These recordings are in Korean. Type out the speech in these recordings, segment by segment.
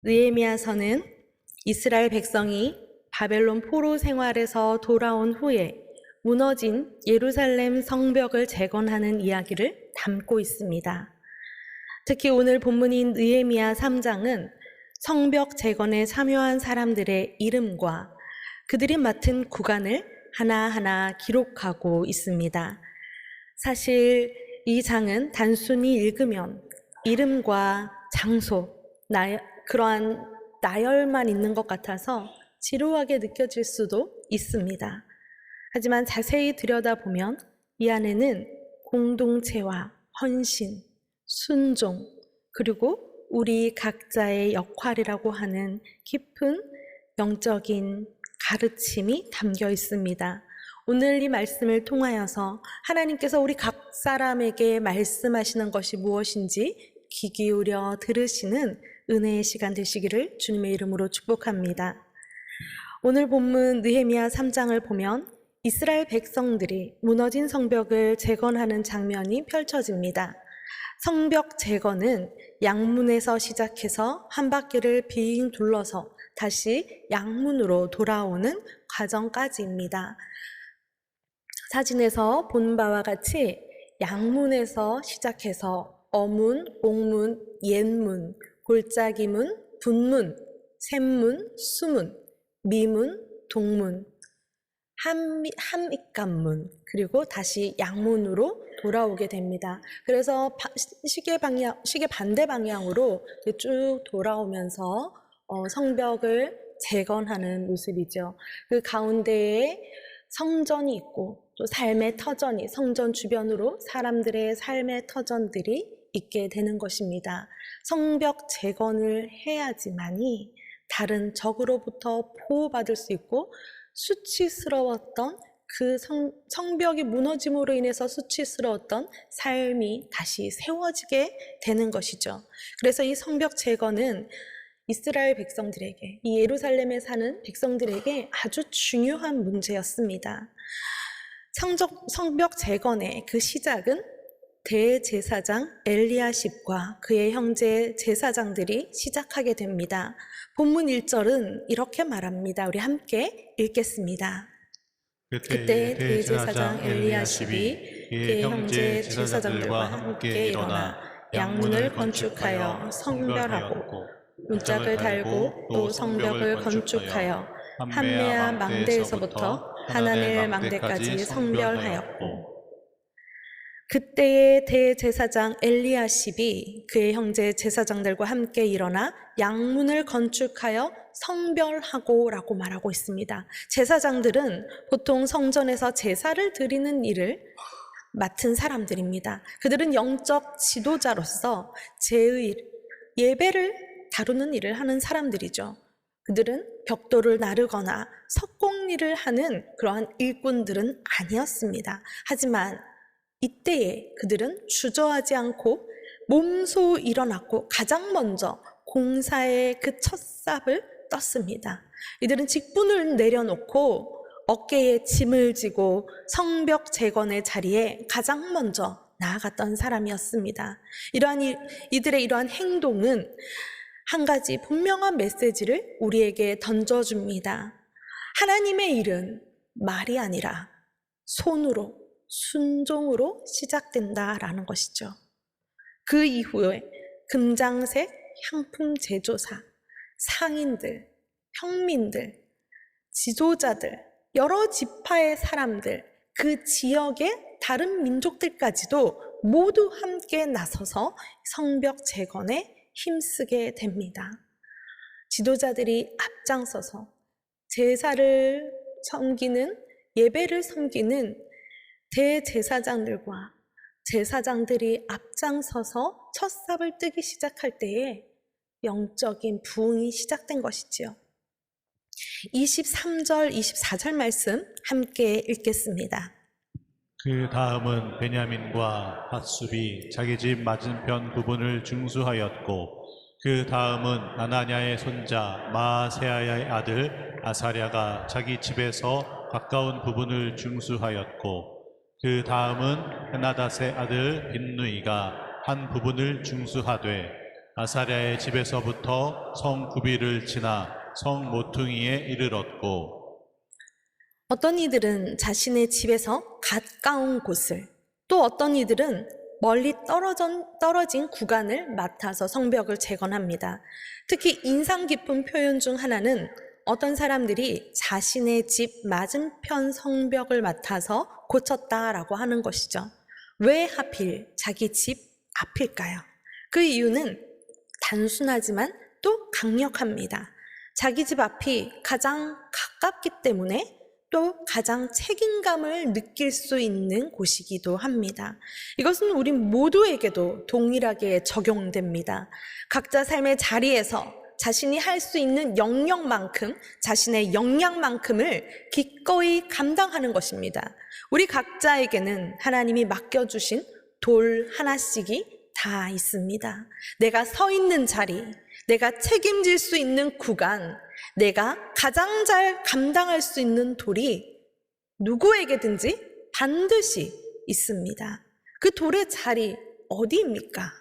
느헤미야서는 이스라엘 백성이 바벨론 포로 생활에서 돌아온 후에 무너진 예루살렘 성벽을 재건하는 이야기를 담고 있습니다. 특히 오늘 본문인 느헤미야 3장은 성벽 재건에 참여한 사람들의 이름과 그들이 맡은 구간을 하나하나 기록하고 있습니다. 사실 이 장은 단순히 읽으면 이름과 장소, 그러한 나열만 있는 것 같아서 지루하게 느껴질 수도 있습니다. 하지만 자세히 들여다보면 이 안에는 공동체와 헌신, 순종, 그리고 우리 각자의 역할이라고 하는 깊은 영적인 가르침이 담겨 있습니다. 오늘 이 말씀을 통하여서 하나님께서 우리 각 사람에게 말씀하시는 것이 무엇인지 귀 기울여 들으시는 은혜의 시간 되시기를 주님의 이름으로 축복합니다. 오늘 본문 느헤미야 3장을 보면 이스라엘 백성들이 무너진 성벽을 재건하는 장면이 펼쳐집니다. 성벽 재건은 양문에서 시작해서 한 바퀴를 빙 둘러서 다시 양문으로 돌아오는 과정까지입니다. 사진에서 본 바와 같이 양문에서 시작해서 어문, 옥문, 옛문, 골짜기문, 분문, 샘문, 수문, 미문, 동문, 함입간문, 그리고 다시 양문으로 돌아오게 됩니다. 그래서 시계 반대 방향으로 쭉 돌아오면서 성벽을 재건하는 모습이죠. 그 가운데에 성전이 있고 또 삶의 터전이 성전 주변으로 사람들의 삶의 터전들이 있게 되는 것입니다. 성벽 재건을 해야지만이 다른 적으로부터 보호받을 수 있고 수치스러웠던 그 성벽이 무너짐으로 인해서 수치스러웠던 삶이 다시 세워지게 되는 것이죠. 그래서 이 성벽 재건은 이스라엘 백성들에게, 이 예루살렘에 사는 백성들에게 아주 중요한 문제였습니다. 성벽 재건의 그 시작은 대제사장 엘리야십과 그의 형제 제사장들이 시작하게 됩니다. 본문 1절은 이렇게 말합니다. 우리 함께 읽겠습니다. 그때 대제사장 엘리야십이 그의 형제 제사장들과 함께 일어나 양문을 건축하여 성별하고 문짝을 달고 또 성벽을 건축하여 함메아 망대에서부터 하나넬 망대까지 성별하였고, 그때의 대제사장 엘리야십이 그의 형제 제사장들과 함께 일어나 양문을 건축하여 성별하고 라고 말하고 있습니다. 제사장들은 보통 성전에서 제사를 드리는 일을 맡은 사람들입니다. 그들은 영적 지도자로서 제의, 예배를 다루는 일을 하는 사람들이죠. 그들은 벽돌을 나르거나 석공일을 하는 그러한 일꾼들은 아니었습니다. 하지만 이때에 그들은 주저하지 않고 몸소 일어났고 가장 먼저 공사의 그 첫 삽을 떴습니다. 이들은 직분을 내려놓고 어깨에 짐을 지고 성벽 재건의 자리에 가장 먼저 나아갔던 사람이었습니다. 이들의 이러한 행동은 한 가지 분명한 메시지를 우리에게 던져줍니다. 하나님의 일은 말이 아니라 손으로, 순종으로 시작된다라는 것이죠. 그 이후에 금장색 향품 제조사, 상인들, 평민들, 지도자들, 여러 지파의 사람들, 그 지역의 다른 민족들까지도 모두 함께 나서서 성벽 재건에 힘쓰게 됩니다. 지도자들이 앞장서서 제사를 섬기는, 예배를 섬기는 대제사장들과 제사장들이 앞장서서 첫 삽을 뜨기 시작할 때에 영적인 부흥이 시작된 것이지요. 23절, 24절 말씀 함께 읽겠습니다. 그 다음은 베냐민과 핫숲이 자기 집 맞은편 부분을 중수하였고, 그 다음은 아나냐의 손자 마세야의 아들 아사랴가 자기 집에서 가까운 부분을 중수하였고, 그 다음은 헤나닷의 아들 빈누이가 한 부분을 중수하되, 아사랴의 집에서부터 성 구비를 지나 성 모퉁이에 이르렀고 어떤 이들은 자신의 집에서 가까운 곳을, 또 어떤 이들은 멀리 떨어진 구간을 맡아서 성벽을 재건합니다. 특히 인상 깊은 표현 중 하나는 어떤 사람들이 자신의 집 맞은편 성벽을 맡아서 고쳤다라고 하는 것이죠. 왜 하필 자기 집 앞일까요? 그 이유는 단순하지만 또 강력합니다. 자기 집 앞이 가장 가깝기 때문에 또 가장 책임감을 느낄 수 있는 곳이기도 합니다. 이것은 우리 모두에게도 동일하게 적용됩니다. 각자 삶의 자리에서 자신이 할 수 있는 영역만큼, 자신의 역량만큼을 기꺼이 감당하는 것입니다. 우리 각자에게는 하나님이 맡겨주신 돌 하나씩이 다 있습니다. 내가 서 있는 자리, 내가 책임질 수 있는 구간, 내가 가장 잘 감당할 수 있는 돌이 누구에게든지 반드시 있습니다. 그 돌의 자리 어디입니까?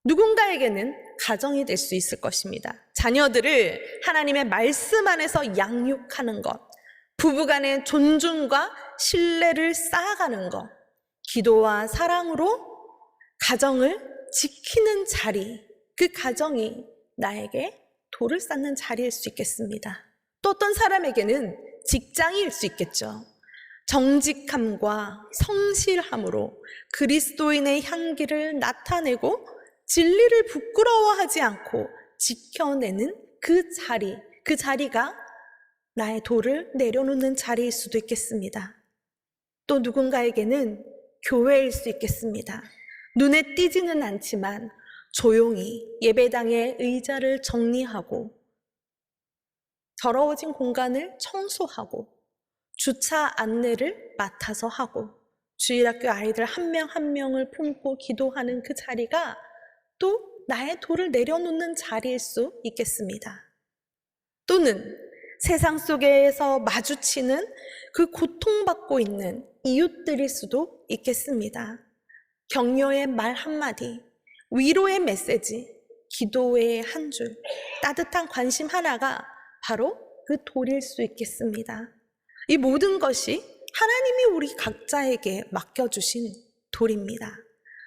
누군가에게는 가정이 될 수 있을 것입니다. 자녀들을 하나님의 말씀 안에서 양육하는 것, 부부간의 존중과 신뢰를 쌓아가는 것, 기도와 사랑으로 가정을 지키는 자리, 그 가정이 나에게 돌을 쌓는 자리일 수 있겠습니다. 또 어떤 사람에게는 직장일 수 있겠죠. 정직함과 성실함으로 그리스도인의 향기를 나타내고 진리를 부끄러워하지 않고 지켜내는 그 자리가 나의 돌을 내려놓는 자리일 수도 있겠습니다. 또 누군가에게는 교회일 수 있겠습니다. 눈에 띄지는 않지만 조용히 예배당의 의자를 정리하고 더러워진 공간을 청소하고 주차 안내를 맡아서 하고 주일학교 아이들 한 명 한 명을 품고 기도하는 그 자리가 또 나의 돌을 내려놓는 자리일 수 있겠습니다. 또는 세상 속에서 마주치는 그 고통받고 있는 이웃들일 수도 있겠습니다. 격려의 말 한마디, 위로의 메시지, 기도의 한 줄, 따뜻한 관심 하나가 바로 그 돌일 수 있겠습니다. 이 모든 것이 하나님이 우리 각자에게 맡겨주신 돌입니다.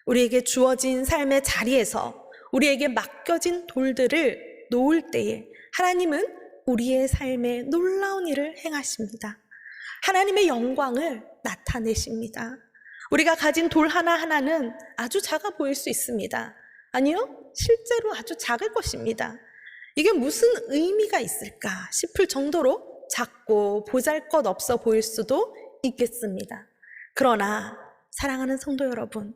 우리에게 주어진 삶의 자리에서 우리에게 맡겨진 돌들을 놓을 때에 하나님은 우리의 삶에 놀라운 일을 행하십니다. 하나님의 영광을 나타내십니다. 우리가 가진 돌 하나하나는 아주 작아 보일 수 있습니다. 아니요, 실제로 아주 작을 것입니다. 이게 무슨 의미가 있을까 싶을 정도로 작고 보잘것없어 보일 수도 있겠습니다. 그러나 사랑하는 성도 여러분,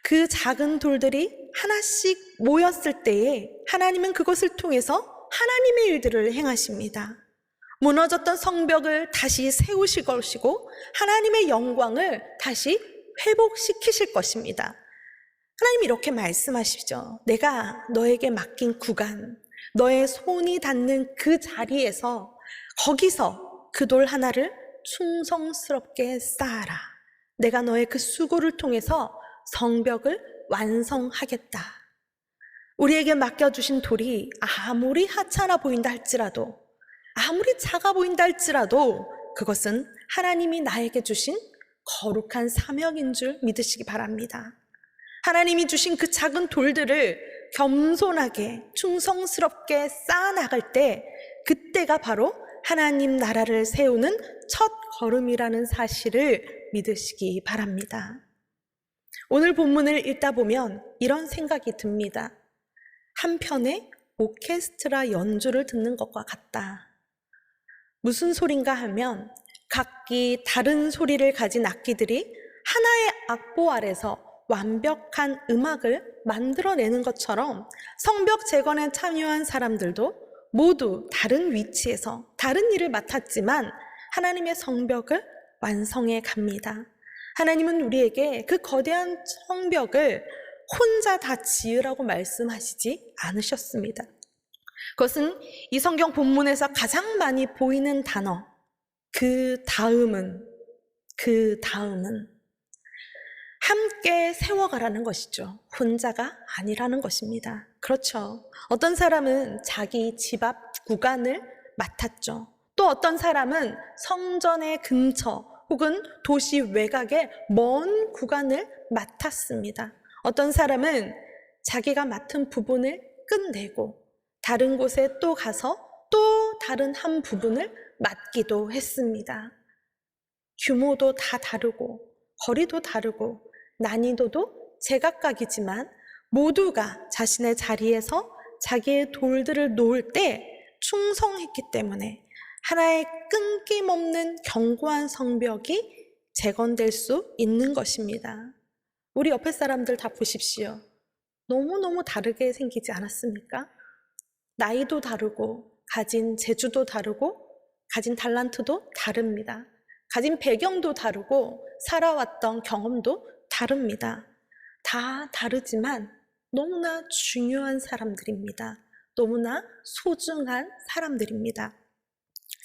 그 작은 돌들이 하나씩 모였을 때에 하나님은 그것을 통해서 하나님의 일들을 행하십니다. 무너졌던 성벽을 다시 세우실 것이고 하나님의 영광을 다시 회복시키실 것입니다. 하나님이 이렇게 말씀하시죠. 내가 너에게 맡긴 구간, 너의 손이 닿는 그 자리에서 거기서 그 돌 하나를 충성스럽게 쌓아라. 내가 너의 그 수고를 통해서 성벽을 완성하겠다. 우리에게 맡겨주신 돌이 아무리 하찮아 보인다 할지라도, 아무리 작아 보인다 할지라도 그것은 하나님이 나에게 주신 거룩한 사명인 줄 믿으시기 바랍니다. 하나님이 주신 그 작은 돌들을 겸손하게 충성스럽게 쌓아나갈 때 그때가 바로 하나님 나라를 세우는 첫 걸음이라는 사실을 믿으시기 바랍니다. 오늘 본문을 읽다 보면 이런 생각이 듭니다. 한편의 오케스트라 연주를 듣는 것과 같다. 무슨 소린가 하면 각기 다른 소리를 가진 악기들이 하나의 악보 아래서 완벽한 음악을 만들어내는 것처럼 성벽 재건에 참여한 사람들도 모두 다른 위치에서 다른 일을 맡았지만 하나님의 성벽을 완성해 갑니다. 하나님은 우리에게 그 거대한 성벽을 혼자 다 지으라고 말씀하시지 않으셨습니다. 그것은 이 성경 본문에서 가장 많이 보이는 단어, 그 다음은 함께 세워가라는 것이죠. 혼자가 아니라는 것입니다. 그렇죠. 어떤 사람은 자기 집 앞 구간을 맡았죠. 또 어떤 사람은 성전의 근처 혹은 도시 외곽의 먼 구간을 맡았습니다. 어떤 사람은 자기가 맡은 부분을 끝내고 다른 곳에 또 가서 또 다른 한 부분을 맡기도 했습니다. 규모도 다 다르고 거리도 다르고 난이도도 제각각이지만 모두가 자신의 자리에서 자기의 돌들을 놓을 때 충성했기 때문에 하나의 끊김없는 견고한 성벽이 재건될 수 있는 것입니다. 우리 옆에 사람들 다 보십시오. 너무너무 다르게 생기지 않았습니까? 나이도 다르고 가진 재주도 다르고 가진 달란트도 다릅니다. 가진 배경도 다르고 살아왔던 경험도 다릅니다. 다 다르지만 너무나 중요한 사람들입니다. 너무나 소중한 사람들입니다.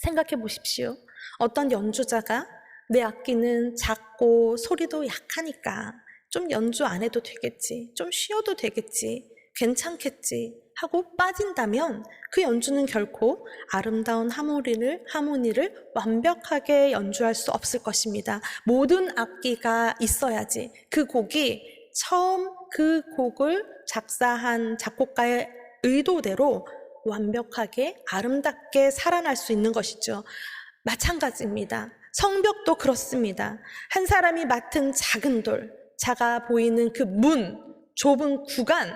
생각해 보십시오. 어떤 연주자가 내 악기는 작고 소리도 약하니까 좀 연주 안 해도 되겠지, 좀 쉬어도 되겠지, 괜찮겠지 하고 빠진다면 그 연주는 결코 아름다운 하모니를 완벽하게 연주할 수 없을 것입니다. 모든 악기가 있어야지 그 곡이 처음 그 곡을 작사한 작곡가의 의도대로 완벽하게 아름답게 살아날 수 있는 것이죠. 마찬가지입니다. 성벽도 그렇습니다. 한 사람이 맡은 작은 돌, 작아 보이는 그 문, 좁은 구간,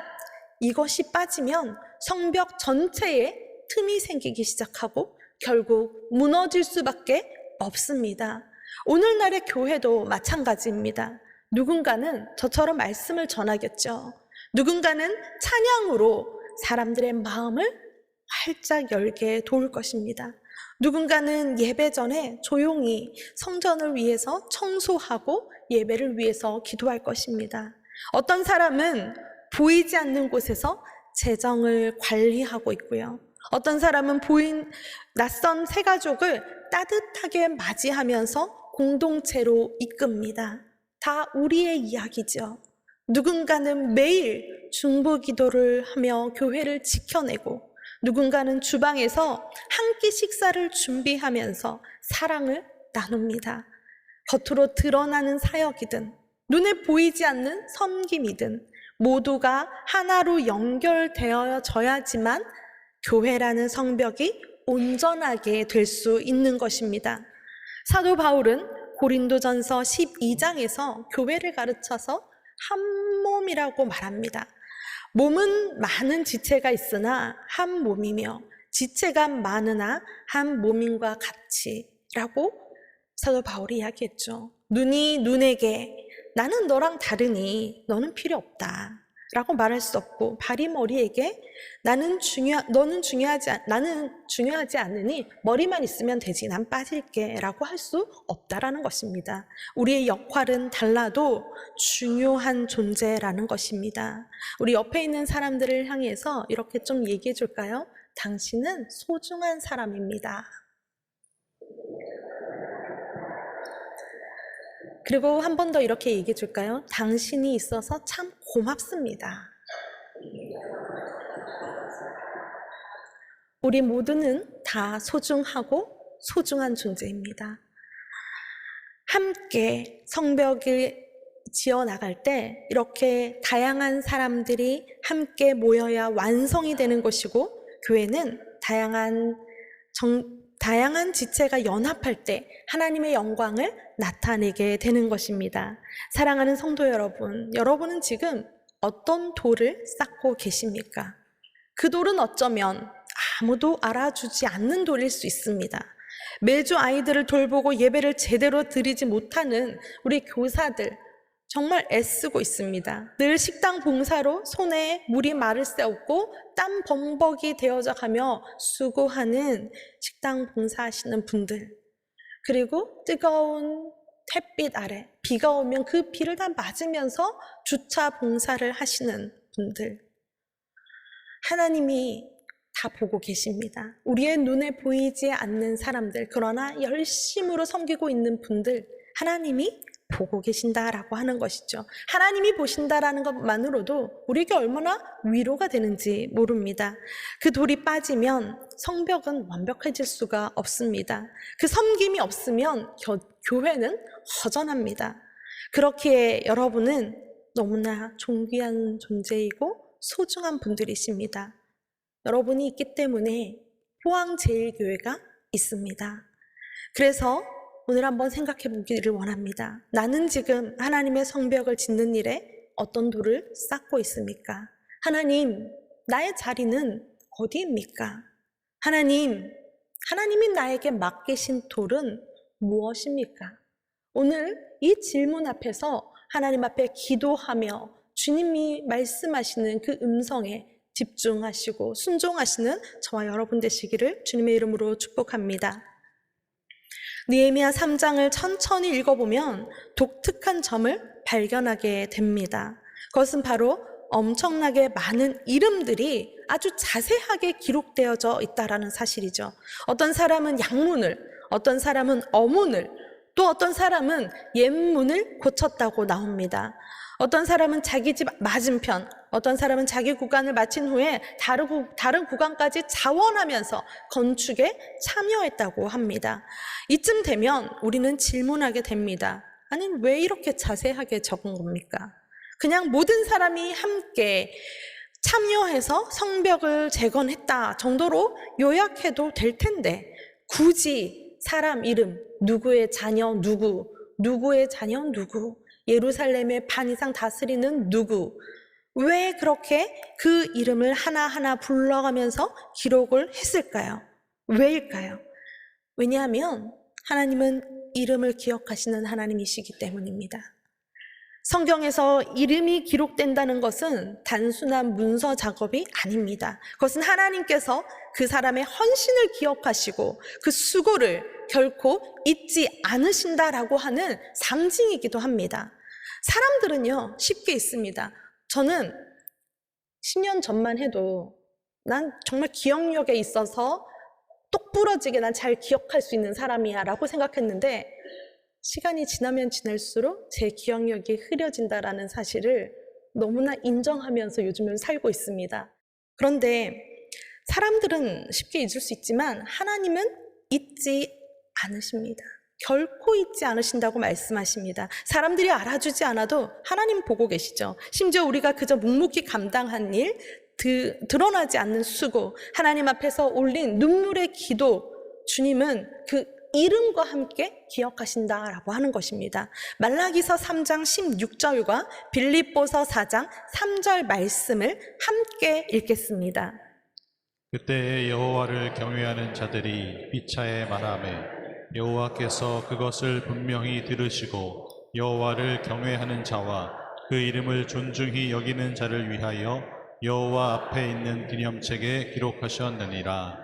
이것이 빠지면 성벽 전체에 틈이 생기기 시작하고 결국 무너질 수밖에 없습니다. 오늘날의 교회도 마찬가지입니다. 누군가는 저처럼 말씀을 전하겠죠. 누군가는 찬양으로 사람들의 마음을 활짝 열게 도울 것입니다. 누군가는 예배 전에 조용히 성전을 위해서 청소하고 예배를 위해서 기도할 것입니다. 어떤 사람은 보이지 않는 곳에서 재정을 관리하고 있고요. 어떤 사람은 낯선 새 가족을 따뜻하게 맞이하면서 공동체로 이끕니다. 다 우리의 이야기죠. 누군가는 매일 중보 기도를 하며 교회를 지켜내고 누군가는 주방에서 한 끼 식사를 준비하면서 사랑을 나눕니다. 겉으로 드러나는 사역이든 눈에 보이지 않는 섬김이든 모두가 하나로 연결되어져야지만 교회라는 성벽이 온전하게 될 수 있는 것입니다. 사도 바울은 고린도전서 12장에서 교회를 가르쳐서 한 몸이라고 말합니다. 몸은 많은 지체가 있으나 한 몸이며 지체가 많으나 한 몸인과 같이라고 사도 바울이 이야기했죠. 눈이 눈에게 나는 너랑 다르니 너는 필요 없다 라고 말할 수 없고, 발이 머리에게 나는 중요하지 않으니 머리만 있으면 되지 난 빠질게 라고 할 수 없다라는 것입니다. 우리의 역할은 달라도 중요한 존재라는 것입니다. 우리 옆에 있는 사람들을 향해서 이렇게 좀 얘기해 줄까요? 당신은 소중한 사람입니다. 그리고 한 번 더 이렇게 얘기해 줄까요? 당신이 있어서 참 고맙습니다. 우리 모두는 다 소중하고 소중한 존재입니다. 함께 성벽을 지어 나갈 때 이렇게 다양한 사람들이 함께 모여야 완성이 되는 것이고, 교회는 다양한 지체가 연합할 때 하나님의 영광을 나타내게 되는 것입니다. 사랑하는 성도 여러분, 여러분은 지금 어떤 돌을 쌓고 계십니까? 그 돌은 어쩌면 아무도 알아주지 않는 돌일 수 있습니다. 매주 아이들을 돌보고 예배를 제대로 드리지 못하는 우리 교사들 정말 애쓰고 있습니다. 늘 식당 봉사로 손에 물이 마를 새 없고 땀 범벅이 되어져 가며 수고하는 식당 봉사하시는 분들, 그리고 뜨거운 햇빛 아래 비가 오면 그 비를 다 맞으면서 주차 봉사를 하시는 분들, 하나님이 다 보고 계십니다. 우리의 눈에 보이지 않는 사람들, 그러나 열심으로 섬기고 있는 분들 하나님이 보고 계신다라고 하는 것이죠. 하나님이 보신다라는 것만으로도 우리에게 얼마나 위로가 되는지 모릅니다. 그 돌이 빠지면 성벽은 완벽해질 수가 없습니다. 그 섬김이 없으면 교회는 허전합니다. 그렇기에 여러분은 너무나 존귀한 존재이고 소중한 분들이십니다. 여러분이 있기 때문에 포항제일교회가 있습니다. 그래서 오늘 한번 생각해 보기를 원합니다. 나는 지금 하나님의 성벽을 짓는 일에 어떤 돌을 쌓고 있습니까? 하나님, 나의 자리는 어디입니까? 하나님이 나에게 맡기신 돌은 무엇입니까? 오늘 이 질문 앞에서 하나님 앞에 기도하며 주님이 말씀하시는 그 음성에 집중하시고 순종하시는 저와 여러분 되시기를 주님의 이름으로 축복합니다. 느헤미야 3장을 천천히 읽어보면 독특한 점을 발견하게 됩니다. 그것은 바로 엄청나게 많은 이름들이 아주 자세하게 기록되어져 있다는 사실이죠. 어떤 사람은 양문을, 어떤 사람은 어문을, 또 어떤 사람은 옛문을 고쳤다고 나옵니다. 어떤 사람은 자기 집 맞은편, 어떤 사람은 자기 구간을 마친 후에 다른 구간까지 자원하면서 건축에 참여했다고 합니다. 이쯤 되면 우리는 질문하게 됩니다. 아니, 왜 이렇게 자세하게 적은 겁니까? 그냥 모든 사람이 함께 참여해서 성벽을 재건했다 정도로 요약해도 될 텐데 굳이 사람 이름, 누구의 자녀 누구, 누구의 자녀 누구, 예루살렘의 반 이상 다스리는 누구, 왜 그렇게 그 이름을 하나하나 불러가면서 기록을 했을까요? 왜일까요? 왜냐하면 하나님은 이름을 기억하시는 하나님이시기 때문입니다. 성경에서 이름이 기록된다는 것은 단순한 문서 작업이 아닙니다. 그것은 하나님께서 그 사람의 헌신을 기억하시고 그 수고를 결코 잊지 않으신다라고 하는 상징이기도 합니다. 사람들은요, 쉽게 있습니다. 저는 10년 전만 해도 난 정말 기억력에 있어서 똑부러지게 난 잘 기억할 수 있는 사람이야 라고 생각했는데 시간이 지나면 지날수록 제 기억력이 흐려진다라는 사실을 너무나 인정하면서 요즘은 살고 있습니다. 그런데 사람들은 쉽게 잊을 수 있지만 하나님은 잊지 않으십니다. 결코 잊지 않으신다고 말씀하십니다. 사람들이 알아주지 않아도 하나님 보고 계시죠. 심지어 우리가 그저 묵묵히 감당한 일, 드러나지 않는 수고, 하나님 앞에서 올린 눈물의 기도, 주님은 그 이름과 함께 기억하신다라고 하는 것입니다. 말라기서 3장 16절과 빌립보서 4장 3절 말씀을 함께 읽겠습니다. 그때 여호와를 경외하는 자들이 피차에 말하매 여호와께서 그것을 분명히 들으시고 여호와를 경외하는 자와 그 이름을 존중히 여기는 자를 위하여 여호와 앞에 있는 기념책에 기록하셨느니라.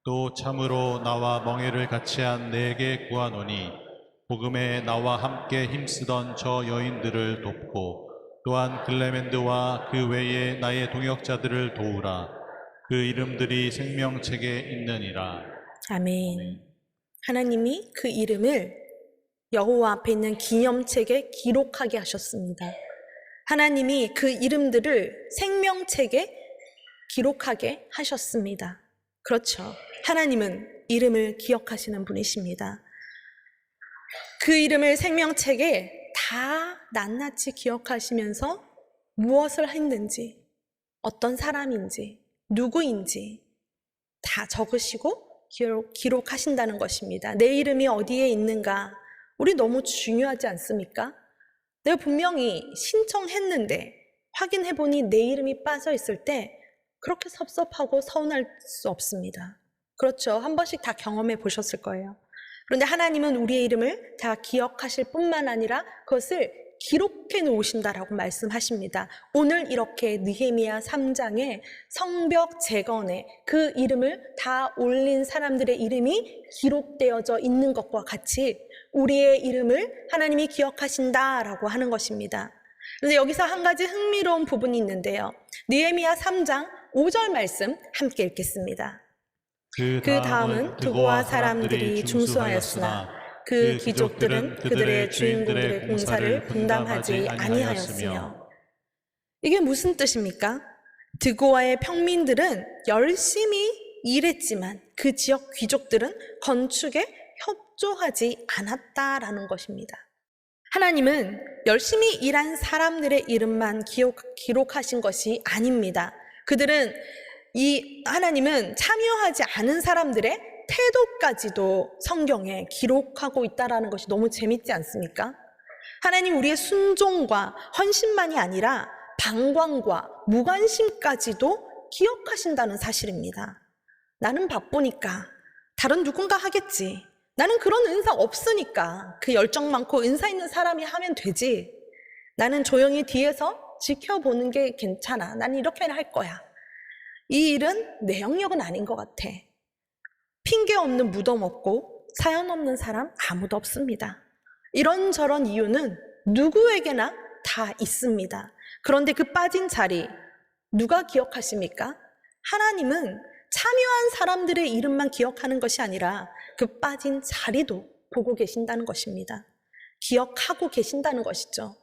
또 참으로 나와 멍에를 같이 한 내게 구하노니 복음에 나와 함께 힘쓰던 저 여인들을 돕고 또한 글레멘드와 그 외에 나의 동역자들을 도우라. 그 이름들이 생명책에 있느니라. 아멘. 하나님이 그 이름을 여호와 앞에 있는 기념책에 기록하게 하셨습니다. 하나님이 그 이름들을 생명책에 기록하게 하셨습니다. 그렇죠. 하나님은 이름을 기억하시는 분이십니다. 그 이름을 생명책에 다 낱낱이 기억하시면서 무엇을 했는지, 어떤 사람인지, 누구인지 다 적으시고 기록하신다는 것입니다. 내 이름이 어디에 있는가? 우리 너무 중요하지 않습니까? 내가 분명히 신청했는데 확인해보니 내 이름이 빠져 있을 때 그렇게 섭섭하고 서운할 수 없습니다. 그렇죠. 한 번씩 다 경험해 보셨을 거예요. 그런데 하나님은 우리의 이름을 다 기억하실 뿐만 아니라 그것을 기록해 놓으신다라고 말씀하십니다. 오늘 이렇게 느헤미야 3장에 성벽 재건에 그 이름을 다 올린 사람들의 이름이 기록되어져 있는 것과 같이 우리의 이름을 하나님이 기억하신다라고 하는 것입니다. 그런데 여기서 한 가지 흥미로운 부분이 있는데요. 느헤미야 3장 5절 말씀 함께 읽겠습니다. 그 다음은 두고와 사람들이 중수하였으나 그 귀족들은 그들의 주인들의 공사를 분담하지 아니하였으며. 이게 무슨 뜻입니까? 드고아의 평민들은 열심히 일했지만 그 지역 귀족들은 건축에 협조하지 않았다라는 것입니다. 하나님은 열심히 일한 사람들의 이름만 기록하신 것이 아닙니다. 하나님은 참여하지 않은 사람들의 태도까지도 성경에 기록하고 있다는 것이 너무 재밌지 않습니까? 하나님 우리의 순종과 헌신만이 아니라 방광과 무관심까지도 기억하신다는 사실입니다. 나는 바쁘니까 다른 누군가 하겠지. 나는 그런 은사 없으니까 그 열정 많고 은사 있는 사람이 하면 되지. 나는 조용히 뒤에서 지켜보는 게 괜찮아. 나는 이렇게 할 거야. 이 일은 내 영역은 아닌 것 같아. 핑계 없는 무덤 없고 사연 없는 사람 아무도 없습니다. 이런저런 이유는 누구에게나 다 있습니다. 그런데 그 빠진 자리 누가 기억하십니까? 하나님은 참여한 사람들의 이름만 기억하는 것이 아니라 그 빠진 자리도 보고 계신다는 것입니다. 기억하고 계신다는 것이죠.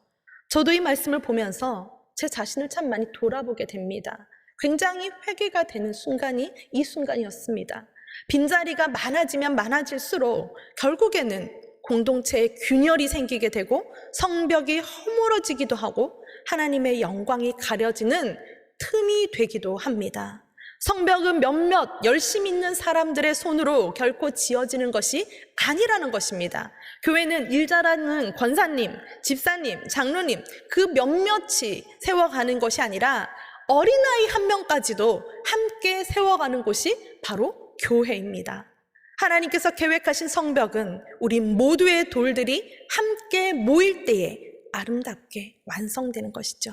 저도 이 말씀을 보면서 제 자신을 참 많이 돌아보게 됩니다. 굉장히 회개가 되는 순간이 이 순간이었습니다. 빈자리가 많아지면 많아질수록 결국에는 공동체에 균열이 생기게 되고 성벽이 허물어지기도 하고 하나님의 영광이 가려지는 틈이 되기도 합니다. 성벽은 몇몇 열심 있는 사람들의 손으로 결코 지어지는 것이 아니라는 것입니다. 교회는 일 잘하는 권사님, 집사님, 장로님 그 몇몇이 세워가는 것이 아니라 어린아이 한 명까지도 함께 세워가는 곳이 바로 교회입니다. 하나님께서 계획하신 성벽은 우리 모두의 돌들이 함께 모일 때에 아름답게 완성되는 것이죠.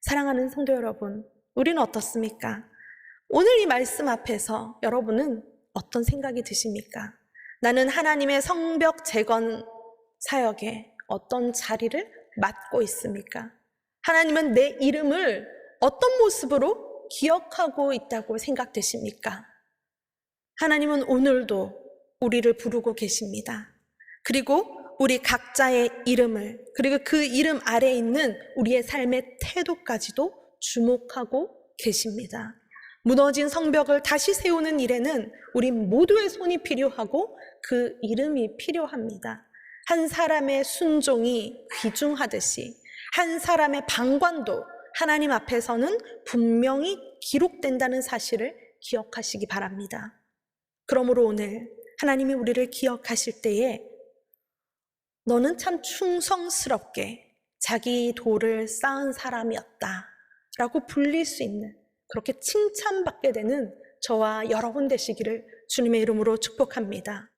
사랑하는 성도 여러분, 우리는 어떻습니까? 오늘 이 말씀 앞에서 여러분은 어떤 생각이 드십니까? 나는 하나님의 성벽 재건 사역에 어떤 자리를 맡고 있습니까? 하나님은 내 이름을 어떤 모습으로 기억하고 있다고 생각되십니까? 하나님은 오늘도 우리를 부르고 계십니다. 그리고 우리 각자의 이름을, 그리고 그 이름 아래에 있는 우리의 삶의 태도까지도 주목하고 계십니다. 무너진 성벽을 다시 세우는 일에는 우리 모두의 손이 필요하고 그 이름이 필요합니다. 한 사람의 순종이 귀중하듯이 한 사람의 방관도 하나님 앞에서는 분명히 기록된다는 사실을 기억하시기 바랍니다. 그러므로 오늘 하나님이 우리를 기억하실 때에 너는 참 충성스럽게 자기 돌을 쌓은 사람이었다 라고 불릴 수 있는, 그렇게 칭찬받게 되는 저와 여러분 되시기를 주님의 이름으로 축복합니다.